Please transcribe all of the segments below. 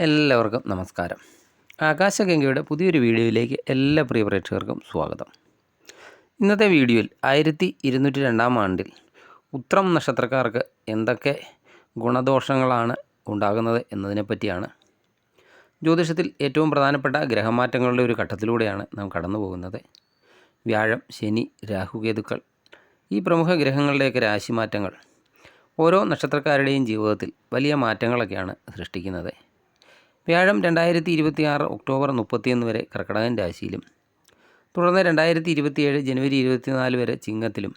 എല്ലാവർക്കും നമസ്കാരം. ആകാശഗംഗയുടെ പുതിയൊരു വീഡിയോയിലേക്ക് എല്ലാ പ്രിയ പ്രേക്ഷകർക്കും സ്വാഗതം. ഇന്നത്തെ വീഡിയോയിൽ 1202 ആണ്ടിൽ ഉത്രം നക്ഷത്രക്കാർക്ക് എന്തൊക്കെ ഗുണദോഷങ്ങളാണ് ഉണ്ടാകുന്നത് എന്നതിനെപ്പറ്റിയാണ്. ജ്യോതിഷത്തിൽ ഏറ്റവും പ്രധാനപ്പെട്ട ഗ്രഹമാറ്റങ്ങളുടെ ഒരു ഘട്ടത്തിലൂടെയാണ് നാം കടന്നു പോകുന്നത്. വ്യാഴം, ശനി, രാഹുകേതുക്കൾ ഈ പ്രമുഖ ഗ്രഹങ്ങളുടെയൊക്കെ രാശിമാറ്റങ്ങൾ ഓരോ നക്ഷത്രക്കാരുടെയും ജീവിതത്തിൽ വലിയ മാറ്റങ്ങളൊക്കെയാണ് സൃഷ്ടിക്കുന്നത്. വ്യാഴം 2026 ഒക്ടോബർ 31 വരെ കർക്കിടകൻ രാശിയിലും, തുടർന്ന് 2027 ജനുവരി 24 വരെ ചിങ്ങത്തിലും,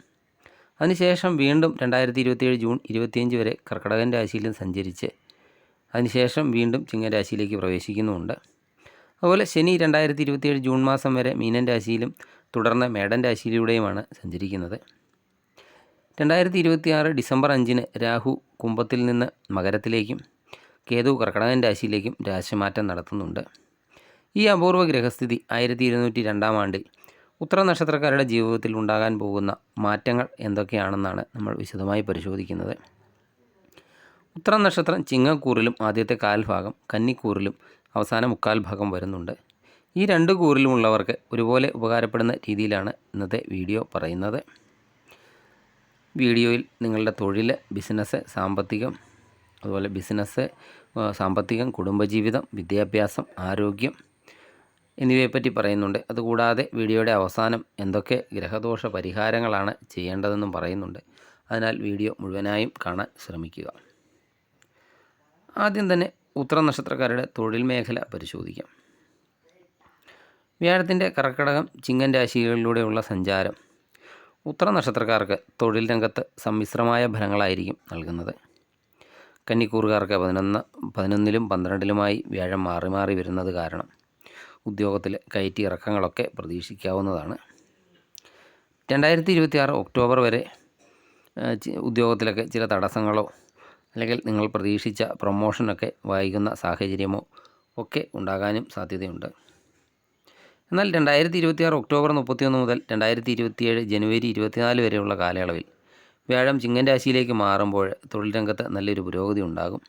അതിനുശേഷം വീണ്ടും 2027 ജൂൺ 25 വരെ കർക്കിടകൻ രാശിയിലും സഞ്ചരിച്ച് അതിനുശേഷം വീണ്ടും ചിങ്ങരാശിയിലേക്ക് പ്രവേശിക്കുന്നുമുണ്ട്. അതുപോലെ ശനി 2027 ജൂൺ മാസം വരെ മീനൻ രാശിയിലും തുടർന്ന് മേടൻ രാശിയിലൂടെയുമാണ് സഞ്ചരിക്കുന്നത്. 2026 ഡിസംബർ 5 രാഹു കുംഭത്തിൽ നിന്ന് മകരത്തിലേക്കും കേതു കർക്കിടകൻ രാശിയിലേക്കും രാശിമാറ്റം നടത്തുന്നുണ്ട്. ഈ അപൂർവ ഗ്രഹസ്ഥിതി 1202 ആണ്ടിൽ ഉത്തര നക്ഷത്രക്കാരുടെ ജീവിതത്തിൽ ഉണ്ടാകാൻ പോകുന്ന മാറ്റങ്ങൾ എന്തൊക്കെയാണെന്നാണ് നമ്മൾ വിശദമായി പരിശോധിക്കുന്നത്. ഉത്തര നക്ഷത്രം ചിങ്ങക്കൂറിലും ആദ്യത്തെ കാൽഭാഗം, കന്നിക്കൂറിലും അവസാന മുക്കാൽ ഭാഗം വരുന്നുണ്ട്. ഈ രണ്ട് കൂറിലുമുള്ളവർക്ക് ഒരുപോലെ ഉപകാരപ്പെടുന്ന രീതിയിലാണ് ഇന്നത്തെ വീഡിയോ പറയുന്നത്. വീഡിയോയിൽ നിങ്ങളുടെ തൊഴിൽ, ബിസിനസ്, സാമ്പത്തികം, കുടുംബജീവിതം, വിദ്യാഭ്യാസം, ആരോഗ്യം എന്നിവയെപ്പറ്റി പറയുന്നുണ്ട്. അതുകൂടാതെ വീഡിയോയുടെ അവസാനം എന്തൊക്കെ ഗ്രഹദോഷ പരിഹാരങ്ങളാണ് ചെയ്യേണ്ടതെന്നും പറയുന്നുണ്ട്. അതിനാൽ വീഡിയോ മുഴുവനായും കാണാൻ ശ്രമിക്കുക. ആദ്യം തന്നെ ഉത്തര നക്ഷത്രക്കാരുടെ തൊഴിൽ മേഖല പരിശോധിക്കാം. വ്യാഴത്തിൻ്റെ കർക്കിടകം, ചിങ്ങൻ രാശികളിലൂടെയുള്ള സഞ്ചാരം ഉത്തര നക്ഷത്രക്കാർക്ക് തൊഴിൽ രംഗത്ത് സമ്മിശ്രമായ ഫലങ്ങളായിരിക്കും നൽകുന്നത്. കന്നിക്കൂറുകാർക്ക് 11ലും 12ലുമായി വ്യാഴം മാറി മാറി വരുന്നത് കാരണം ഉദ്യോഗത്തിൽ കയറ്റി ഇറക്കങ്ങളൊക്കെ പ്രതീക്ഷിക്കാവുന്നതാണ്. 2026 ഒക്ടോബർ വരെ ഉദ്യോഗത്തിലൊക്കെ ചില തടസ്സങ്ങളോ അല്ലെങ്കിൽ നിങ്ങൾ പ്രതീക്ഷിച്ച പ്രൊമോഷനൊക്കെ വൈകുന്ന സാഹചര്യമോ ഒക്കെ ഉണ്ടാകാനും സാധ്യതയുണ്ട്. എന്നാൽ 2026 ഒക്ടോബർ 31 മുതൽ 2027 ജനുവരി 24 വരെയുള്ള കാലയളവിൽ വ്യാഴം ചിങ്ങൻ രാശിയിലേക്ക് മാറുമ്പോൾ തൊഴിൽ രംഗത്ത് നല്ലൊരു പുരോഗതി ഉണ്ടാകും.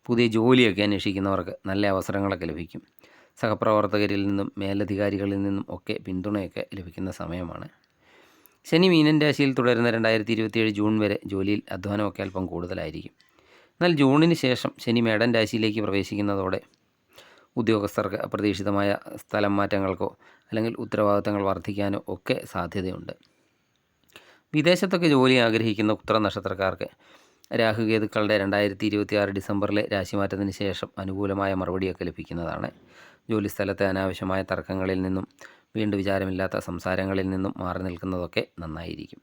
പുതിയ ജോലിയൊക്കെ അന്വേഷിക്കുന്നവർക്ക് നല്ല അവസരങ്ങളൊക്കെ ലഭിക്കും. സഹപ്രവർത്തകരിൽ നിന്നും മേലധികാരികളിൽ നിന്നും ഒക്കെ പിന്തുണയൊക്കെ ലഭിക്കുന്ന സമയമാണ്. ശനി മീനൻ രാശിയിൽ തുടരുന്ന 2027 ജൂൺ വരെ ജോലിയിൽ അധ്വാനമൊക്കെ അല്പം കൂടുതലായിരിക്കും. എന്നാൽ ജൂണിന് ശേഷം ശനി മേടൻ രാശിയിലേക്ക് പ്രവേശിക്കുന്നതോടെ ഉദ്യോഗസ്ഥർക്ക് അപ്രതീക്ഷിതമായ സ്ഥലം മാറ്റങ്ങൾക്കോ അല്ലെങ്കിൽ ഉത്തരവാദിത്തങ്ങൾ വർദ്ധിക്കാനോ ഒക്കെ സാധ്യതയുണ്ട്. വിദേശത്തൊക്കെ ജോലി ആഗ്രഹിക്കുന്ന ഉത്തര നക്ഷത്രക്കാർക്ക് രാഹുകേതുക്കളുടെ 2026 ഡിസംബറിലെ രാശിമാറ്റത്തിന് ശേഷം അനുകൂലമായ മറുപടിയൊക്കെ ലഭിക്കുന്നതാണ്. ജോലിസ്ഥലത്തെ അനാവശ്യമായ തർക്കങ്ങളിൽ നിന്നും വീണ്ടും വിചാരമില്ലാത്ത സംസാരങ്ങളിൽ നിന്നും മാറി നിൽക്കുന്നതൊക്കെ നന്നായിരിക്കും.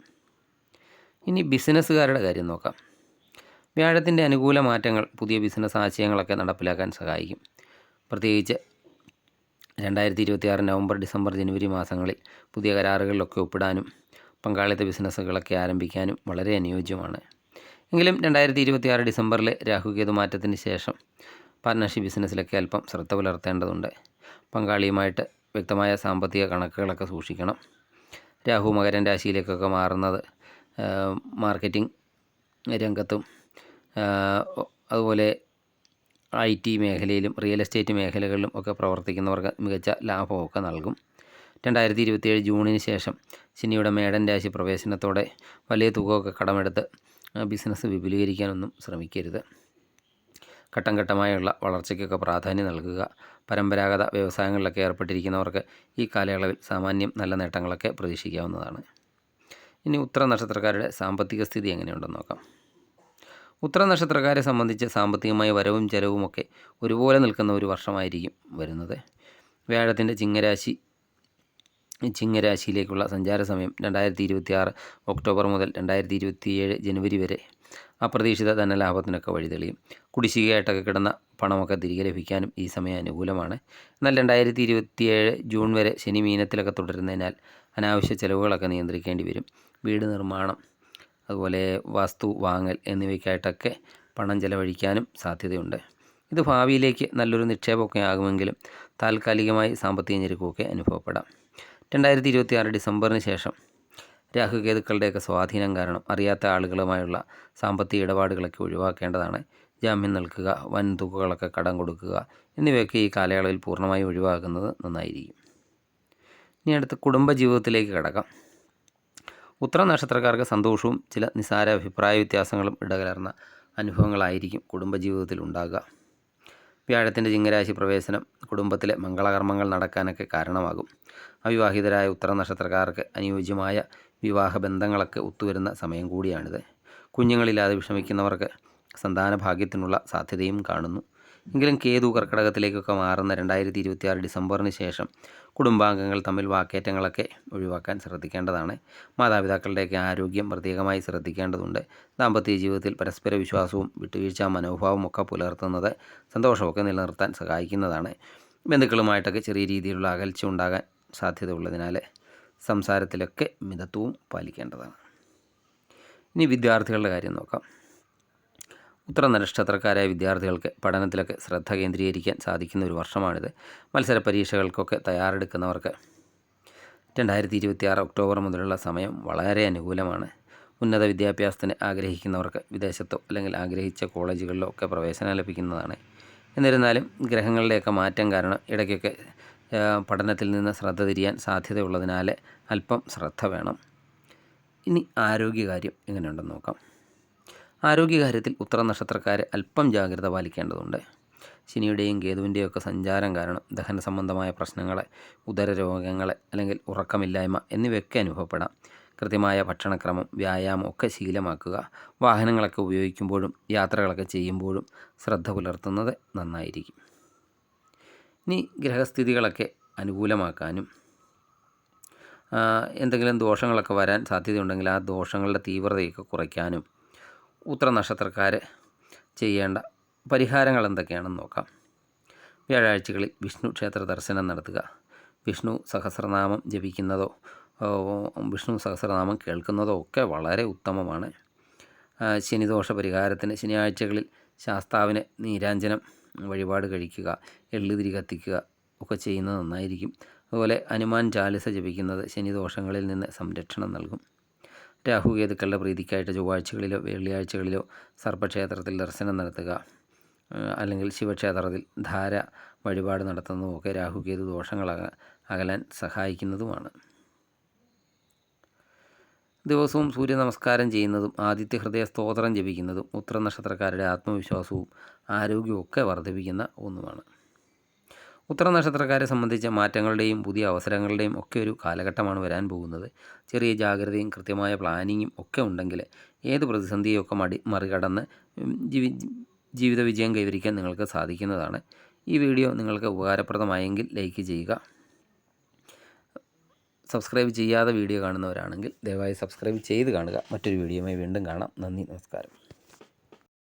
ഇനി ബിസിനസ്സുകാരുടെ കാര്യം നോക്കാം. വ്യാഴത്തിൻ്റെ അനുകൂല മാറ്റങ്ങൾ പുതിയ ബിസിനസ് ആശയങ്ങളൊക്കെ നടപ്പിലാക്കാൻ സഹായിക്കും. പ്രത്യേകിച്ച് 2026 നവംബർ, ഡിസംബർ, ജനുവരി മാസങ്ങളിൽ പുതിയ കരാറുകളിലൊക്കെ ഒപ്പിടാനും പങ്കാളിത്ത ബിസിനസ്സുകളൊക്കെ ആരംഭിക്കാനും വളരെ അനുയോജ്യമാണ്. എങ്കിലും 2026 ഡിസംബറിലെ രാഹുകേതു മാറ്റത്തിന് ശേഷം പാർട്ട്ണർഷിപ്പ് ബിസിനസ്സിലൊക്കെ അല്പം ശ്രദ്ധ പുലർത്തേണ്ടതുണ്ട്. പങ്കാളിയുമായിട്ട് വ്യക്തമായ സാമ്പത്തിക കണക്കുകളൊക്കെ സൂക്ഷിക്കണം. രാഹു മകരൻ രാശിയിലേക്കൊക്കെ മാറുന്നത് മാർക്കറ്റിംഗ് രംഗത്തും അതുപോലെ IT മേഖലയിലും റിയൽ എസ്റ്റേറ്റ് മേഖലകളിലും ഒക്കെ പ്രവർത്തിക്കുന്നവർക്ക് മികച്ച ലാഭമൊക്കെ നൽകും. 2027 ജൂണിന് ശേഷം ശനിയുടെ മേടൻ രാശി പ്രവേശനത്തോടെ വലിയ തുകയൊക്കെ കടമെടുത്ത് ബിസിനസ് വിപുലീകരിക്കാനൊന്നും ശ്രമിക്കരുത്. ഘട്ടം ഘട്ടമായുള്ള വളർച്ചയ്ക്കൊക്കെ പ്രാധാന്യം നൽകുക. പരമ്പരാഗത വ്യവസായങ്ങളിലൊക്കെ ഏർപ്പെട്ടിരിക്കുന്നവർക്ക് ഈ കാലയളവിൽ സാമാന്യം നല്ല നേട്ടങ്ങളൊക്കെ പ്രതീക്ഷിക്കാവുന്നതാണ്. ഇനി ഉത്തര നക്ഷത്രക്കാരുടെ സാമ്പത്തിക സ്ഥിതി എങ്ങനെയുണ്ടെന്ന് നോക്കാം. ഉത്തര നക്ഷത്രക്കാരെ സംബന്ധിച്ച് സാമ്പത്തികമായ വരവും ചെലവുമൊക്കെ ഒരുപോലെ നിൽക്കുന്ന ഒരു വർഷമായിരിക്കും വരുന്നത്. വ്യാഴത്തിൻ്റെ ചിങ്ങരാശിയിലേക്കുള്ള സഞ്ചാര സമയം 2026 ഒക്ടോബർ മുതൽ 2027 ജനുവരി വരെ അപ്രതീക്ഷിത ധനലാഭത്തിനൊക്കെ വഴിതെളിയും. കുടിശ്ശികയായിട്ടൊക്കെ കിടന്ന പണമൊക്കെ തിരികെ ലഭിക്കാനും ഈ സമയം അനുകൂലമാണ്. എന്നാൽ 2027 ജൂൺ വരെ ശനി മീനത്തിലൊക്കെ തുടരുന്നതിനാൽ അനാവശ്യ ചെലവുകളൊക്കെ നിയന്ത്രിക്കേണ്ടി വരും. വീട് നിർമ്മാണം, അതുപോലെ വസ്തു വാങ്ങൽ എന്നിവയ്ക്കായിട്ടൊക്കെ പണം ചെലവഴിക്കാനും സാധ്യതയുണ്ട്. ഇത് ഭാവിയിലേക്ക് നല്ലൊരു നിക്ഷേപമൊക്കെ ആകുമെങ്കിലും താൽക്കാലികമായി സാമ്പത്തിക ഞെരുക്കമൊക്കെ അനുഭവപ്പെടാം. 2026 ഡിസംബറിന് ശേഷം രാഹുകേതുക്കളുടെയൊക്കെ സ്വാധീനം കാരണം അറിയാത്ത ആളുകളുമായുള്ള സാമ്പത്തിക ഇടപാടുകളൊക്കെ ഒഴിവാക്കേണ്ടതാണ്. ജാമ്യം നിൽക്കുക, വൻ തുകകളൊക്കെ കടം കൊടുക്കുക എന്നിവയൊക്കെ ഈ കാലയളവിൽ പൂർണ്ണമായും ഒഴിവാക്കുന്നത് നന്നായിരിക്കും. ഇനി അടുത്ത് കുടുംബജീവിതത്തിലേക്ക് കടക്കാം. ഉത്തരം നക്ഷത്രക്കാർക്ക് സന്തോഷവും ചില നിസ്സാര അഭിപ്രായ വ്യത്യാസങ്ങളും ഇടകലർന്ന അനുഭവങ്ങളായിരിക്കും കുടുംബജീവിതത്തിൽ ഉണ്ടാകുക. വ്യാഴത്തിൻ്റെ ചിങ്ങരാശി പ്രവേശനം കുടുംബത്തിലെ മംഗളകർമ്മങ്ങൾ നടക്കാനൊക്കെ കാരണമാകും. അവിവാഹിതരായ ഉത്തരം നക്ഷത്രക്കാർക്ക് അനുയോജ്യമായ വിവാഹ ബന്ധങ്ങളൊക്കെ ഒത്തുവരുന്ന സമയം കൂടിയാണിത്. കുഞ്ഞുങ്ങളില്ലാതെ വിഷമിക്കുന്നവർക്ക് സന്താന ഭാഗ്യത്തിനുള്ള സാധ്യതയും കാണുന്നു. എങ്കിലും കേതു കർക്കിടകത്തിലേക്കൊക്കെ മാറുന്ന 2026 ഡിസംബറിന് ശേഷം കുടുംബാംഗങ്ങൾ തമ്മിൽ വാക്കേറ്റങ്ങളൊക്കെ ഒഴിവാക്കാൻ ശ്രദ്ധിക്കേണ്ടതാണ്. മാതാപിതാക്കളുടെയൊക്കെ ആരോഗ്യം പ്രത്യേകമായി ശ്രദ്ധിക്കേണ്ടതുണ്ട്. ദാമ്പത്യ ജീവിതത്തിൽ പരസ്പര വിശ്വാസവും വിട്ടുവീഴ്ച മനോഭാവവും ഒക്കെ പുലർത്തുന്നത് സന്തോഷമൊക്കെ നിലനിർത്താൻ സഹായിക്കുന്നതാണ്. ബന്ധുക്കളുമായിട്ടൊക്കെ ചെറിയ രീതിയിലുള്ള അകൽച്ച ഉണ്ടാകാൻ സാധ്യതയുള്ളതിനാൽ സംസാരത്തിലൊക്കെ മിതത്വവും പാലിക്കേണ്ടതാണ്. ഇനി വിദ്യാർത്ഥികളുടെ കാര്യം നോക്കാം. ഉത്തര നക്ഷത്രക്കാരായ വിദ്യാർത്ഥികൾക്ക് പഠനത്തിലൊക്കെ ശ്രദ്ധ കേന്ദ്രീകരിക്കാൻ സാധിക്കുന്ന ഒരു വർഷമാണിത്. മത്സര പരീക്ഷകൾക്കൊക്കെ തയ്യാറെടുക്കുന്നവർക്ക് 2026 ഒക്ടോബർ മുതലുള്ള സമയം വളരെ അനുകൂലമാണ്. ഉന്നത വിദ്യാഭ്യാസത്തിന് ആഗ്രഹിക്കുന്നവർക്ക് വിദേശത്തോ അല്ലെങ്കിൽ ആഗ്രഹിച്ച കോളേജുകളിലോ ഒക്കെ പ്രവേശനം ലഭിക്കുന്നതാണ്. എന്നിരുന്നാലും ഗ്രഹങ്ങളുടെയൊക്കെ മാറ്റം കാരണം ഇടയ്ക്കൊക്കെ പഠനത്തിൽ നിന്ന് ശ്രദ്ധ തിരിയാൻ സാധ്യതയുള്ളതിനാൽ അല്പം ശ്രദ്ധ വേണം. ഇനി ആരോഗ്യകാര്യം എങ്ങനെയുണ്ടെന്ന് നോക്കാം. ആരോഗ്യകാര്യത്തിൽ ഉത്തര നക്ഷത്രക്കാർ അല്പം ജാഗ്രത പാലിക്കേണ്ടതുണ്ട്. ശനിയുടെയും കേതുവിൻ്റെയും ഒക്കെ സഞ്ചാരം കാരണം ദഹന സംബന്ധമായ പ്രശ്നങ്ങൾ, ഉദരരോഗങ്ങൾ അല്ലെങ്കിൽ ഉറക്കമില്ലായ്മ എന്നിവയൊക്കെ അനുഭവപ്പെടാം. കൃത്യമായ ഭക്ഷണക്രമം, വ്യായാമം ഒക്കെ ശീലമാക്കുക. വാഹനങ്ങളൊക്കെ ഉപയോഗിക്കുമ്പോഴും യാത്രകളൊക്കെ ചെയ്യുമ്പോഴും ശ്രദ്ധ പുലർത്തുന്നത് നന്നായിരിക്കും. ഇനി ഗ്രഹസ്ഥിതികളൊക്കെ അനുകൂലമാക്കാനും എന്തെങ്കിലും ദോഷങ്ങളൊക്കെ വരാൻ സാധ്യതയുണ്ടെങ്കിൽ ആ ദോഷങ്ങളുടെ തീവ്രതയൊക്കെ കുറയ്ക്കാനും ഉത്തര നക്ഷത്രക്കാർ ചെയ്യേണ്ട പരിഹാരങ്ങൾ എന്തൊക്കെയാണെന്ന് നോക്കാം. വ്യാഴാഴ്ചകളിൽ വിഷ്ണു ക്ഷേത്ര ദർശനം നടത്തുക. വിഷ്ണു സഹസ്രനാമം ജപിക്കുന്നതോ വിഷ്ണു സഹസ്രനാമം കേൾക്കുന്നതോ ഒക്കെ വളരെ ഉത്തമമാണ്. ശനിദോഷ പരിഹാരത്തിന് ശനിയാഴ്ചകളിൽ ശാസ്താവിന് നീരാഞ്ജനം വഴിപാട് കഴിക്കുക, എള്ളുതിരി കത്തിക്കുക ഒക്കെ ചെയ്യുന്നത് നന്നായിരിക്കും. അതുപോലെ ഹനുമാൻ ചാലിസ ജപിക്കുന്നത് ശനിദോഷങ്ങളിൽ നിന്ന് സംരക്ഷണം നൽകും. രാഹുകേതുക്കളുടെ പ്രീതിക്കായിട്ട് ചൊവ്വാഴ്ചകളിലോ വെള്ളിയാഴ്ചകളിലോ സർപ്പക്ഷേത്രത്തിൽ ദർശനം നടത്തുക, അല്ലെങ്കിൽ ശിവക്ഷേത്രത്തിൽ ധാര വഴിപാട് നടത്തുന്നതുമൊക്കെ രാഹുകേതു ദോഷങ്ങൾ അകലാൻ സഹായിക്കുന്നതുമാണ്. ദിവസവും സൂര്യ നമസ്കാരം ചെയ്യുന്നതും ആദിത്യ ഹൃദയ സ്തോത്രം ജപിക്കുന്നതും ഉത്തര നക്ഷത്രക്കാരുടെ ആത്മവിശ്വാസവും ആരോഗ്യവും ഒക്കെ വർദ്ധിപ്പിക്കുന്ന ഒന്നുമാണ്. ഉത്തര നക്ഷത്രക്കാരെ സംബന്ധിച്ച മാറ്റങ്ങളുടെയും പുതിയ അവസരങ്ങളുടെയും ഒക്കെ ഒരു കാലഘട്ടമാണ് വരാൻ പോകുന്നത്. ചെറിയ ജാഗ്രതയും കൃത്യമായ പ്ലാനിങ്ങും ഒക്കെ ഉണ്ടെങ്കിൽ ഏത് പ്രതിസന്ധിയൊക്കെ മറികടന്ന് ജീവിത വിജയം കൈവരിക്കാൻ നിങ്ങൾക്ക് സാധിക്കുന്നതാണ്. ഈ വീഡിയോ നിങ്ങൾക്ക് ഉപകാരപ്രദമായെങ്കിൽ ലൈക്ക് ചെയ്യുക. സബ്സ്ക്രൈബ് ചെയ്യാതെ വീഡിയോ കാണുന്നവരാണെങ്കിൽ ദയവായി സബ്സ്ക്രൈബ് ചെയ്ത് കാണുക. മറ്റൊരു വീഡിയോയുമായി വീണ്ടും കാണാം. നന്ദി, നമസ്കാരം.